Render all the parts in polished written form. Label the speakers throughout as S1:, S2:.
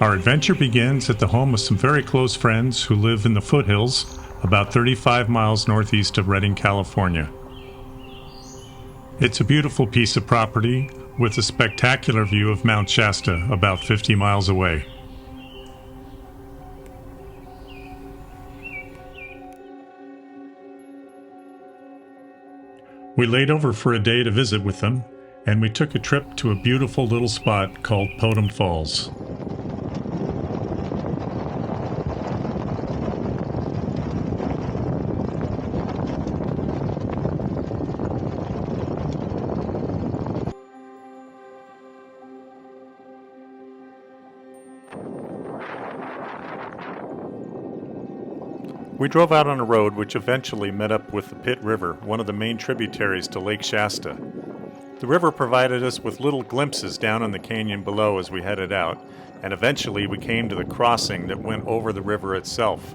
S1: Our adventure begins at the home of some very close friends who live in the foothills about 35 miles northeast of Redding, California. It's a beautiful piece of property with a spectacular view of Mount Shasta about 50 miles away. We laid over for a day to visit with them, and we took a trip to a beautiful little spot called Potem Falls. We drove out on a road which eventually met up with the Pitt River, one of the main tributaries to Lake Shasta. The river provided us with little glimpses down in the canyon below as we headed out, and eventually we came to the crossing that went over the river itself.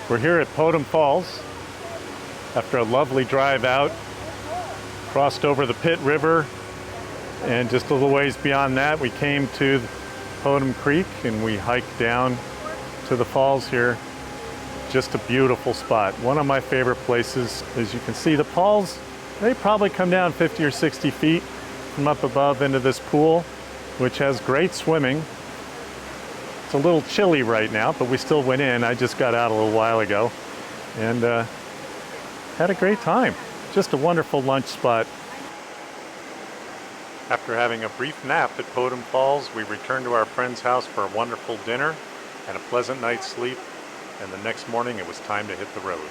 S1: We're here at Potem Falls after a lovely drive out, crossed over the Pitt River, and just a little ways beyond that we came to Potem Creek and we hiked down to the falls here. Just a beautiful spot. One of my favorite places. As you can see, the falls, they probably come down 50 or 60 feet from up above into this pool, which has great swimming. It's a little chilly right now, but we still went in. I just got out a little while ago and had a great time. Just a wonderful lunch spot. After having a brief nap at Potem Falls, we returned to our friend's house for a wonderful dinner and a pleasant night's sleep, and the next morning it was time to hit the road.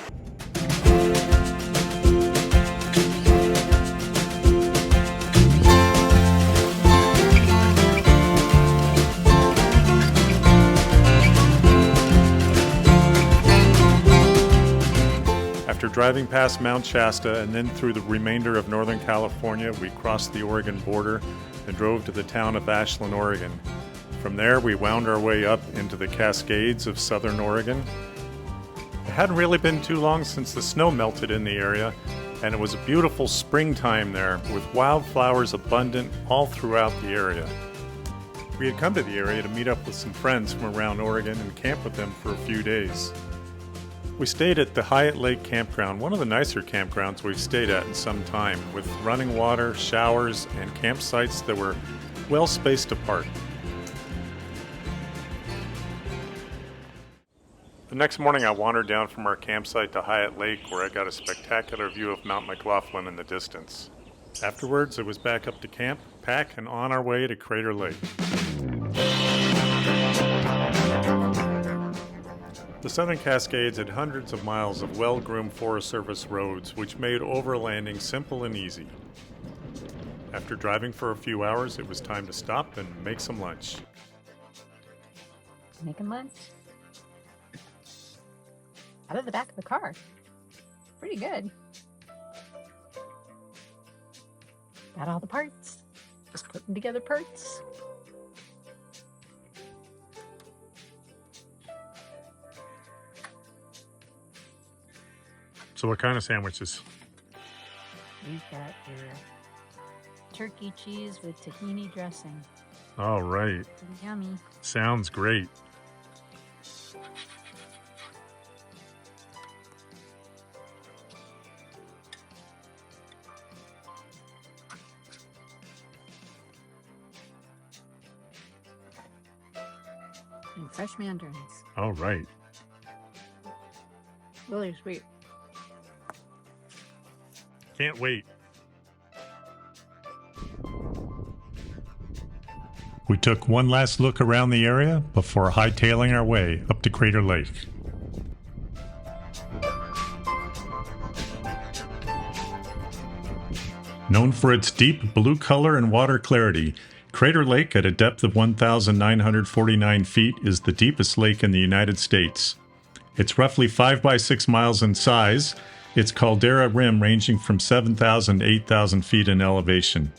S1: After driving past Mount Shasta and then through the remainder of Northern California, we crossed the Oregon border and drove to the town of Ashland, Oregon. From there, we wound our way up into the Cascades of Southern Oregon. It hadn't really been too long since the snow melted in the area, and it was a beautiful springtime there with wildflowers abundant all throughout the area. We had come to the area to meet up with some friends from around Oregon and camp with them for a few days. We stayed at the Hyatt Lake campground, one of the nicer campgrounds we've stayed at in some time, with running water, showers, and campsites that were well spaced apart. The next morning I wandered down from our campsite to Hyatt Lake, where I got a spectacular view of Mount McLaughlin in the distance. Afterwards, it was back up to camp, pack, and on our way to Crater Lake. The Southern Cascades had hundreds of miles of well-groomed Forest Service roads, which made overlanding simple and easy. After driving for a few hours, it was time to stop and make some lunch.
S2: Making lunch? Out of the back of the car. Pretty good. Got all the parts. Just putting together parts.
S1: So what kind of sandwiches?
S2: We've got your turkey cheese with tahini dressing.
S1: All right.
S2: Pretty yummy.
S1: Sounds great.
S2: And fresh mandarins.
S1: All right.
S2: Really sweet.
S1: Can't wait. We took one last look around the area before hightailing our way up to Crater Lake. Known for its deep blue color and water clarity, Crater Lake, at a depth of 1,949 feet, is the deepest lake in the United States. It's roughly 5 by 6 miles in size, its caldera rim ranging from 7,000 to 8,000 feet in elevation.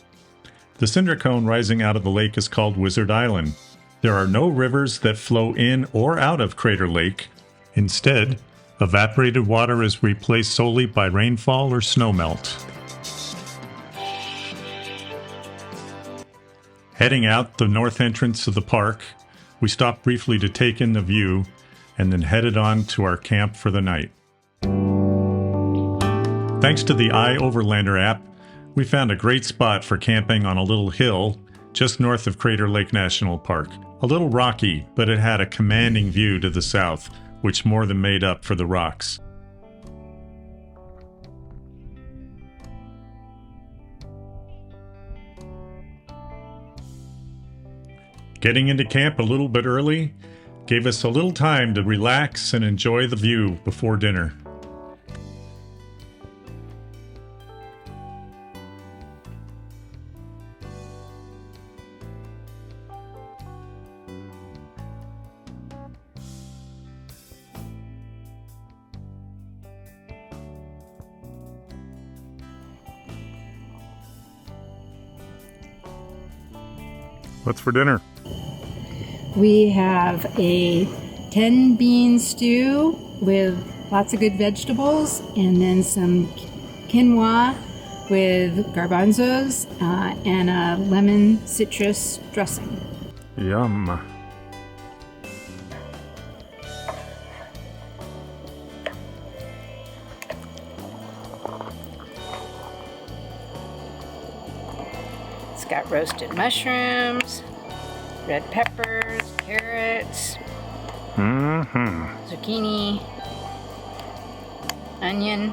S1: The cinder cone rising out of the lake is called Wizard Island. There are no rivers that flow in or out of Crater Lake. Instead, evaporated water is replaced solely by rainfall or snowmelt. Heading out the north entrance of the park, we stopped briefly to take in the view and then headed on to our camp for the night. Thanks to the Overlander app, we found a great spot for camping on a little hill just north of Crater Lake National Park. A little rocky, but it had a commanding view to the south, which more than made up for the rocks. Getting into camp a little bit early gave us a little time to relax and enjoy the view before dinner. What's for dinner?
S3: We have a 10 bean stew with lots of good vegetables, and then some quinoa with garbanzos and a lemon citrus dressing.
S1: Yum.
S3: It's got roasted mushrooms, red peppers, carrots, zucchini, onion.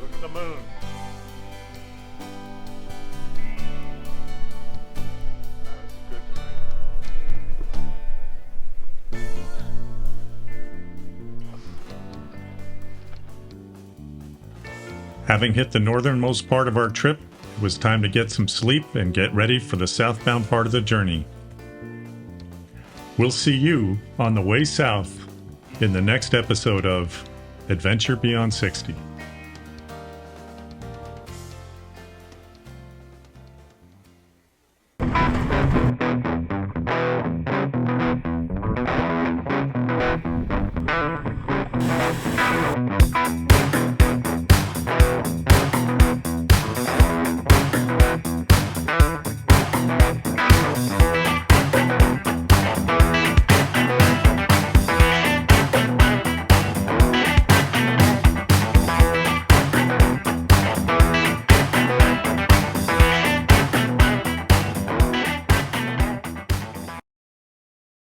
S1: Look at the moon. That's good tonight. Having hit the northernmost part of our trip, it was time to get some sleep and get ready for the southbound part of the journey. We'll see you on the way south in the next episode of Adventure Beyond 60.